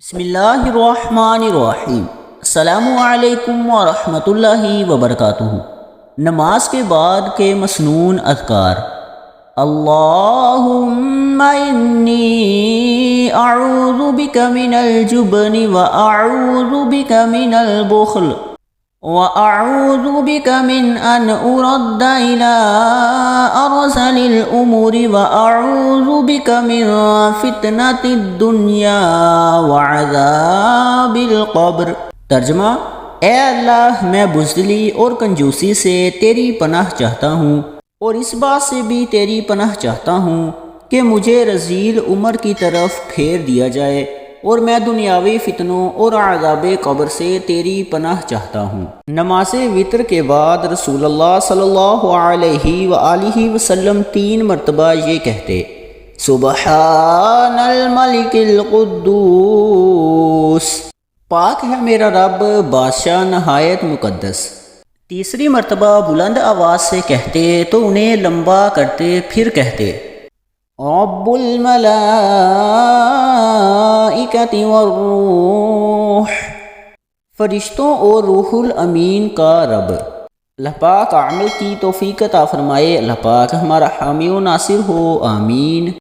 بسم اللہ الرحمن الرحیم۔ السلام علیکم ورحمۃ اللہ وبرکاتہ۔ نماز کے بعد کے مسنون اذکار: اللہم انی اعوذ بک من الجبن واعوذ بک من البخل وَأَعُوذُ بِكَ مِنْ أَنْ أُرَدَّ إِلَىٰ أَرْذَلِ الْأُمُورِ وَأَعُوذُ بِكَ مِنْ فِتْنَةِ الدُّنْيَا وَعَذَابِ الْقَبْرِ۔ ترجمہ: اے اللہ، میں بزدلی اور کنجوسی سے تیری پناہ چاہتا ہوں، اور اس بات سے بھی تیری پناہ چاہتا ہوں کہ مجھے رذیل عمر کی طرف پھیر دیا جائے، اور میں دنیاوی فتنوں اور عذاب قبر سے تیری پناہ چاہتا ہوں۔ نماز وتر کے بعد رسول اللہ صلی اللہ علیہ وآلہ وسلم 3 مرتبہ یہ کہتے: سبحان الملک القدوس، پاک ہے میرا رب، بادشاہ نہایت مقدس۔ تیسری مرتبہ بلند آواز سے کہتے تو انہیں لمبا کرتے پھر کہتے: رب الملائکۃ والروح، فرشتوں اور روح الامین کا رب۔ اللہ پاک عمل کی توفیق عطا فرمائے۔ اللہ پاک ہمارا حامی و ناصر ہو، آمین۔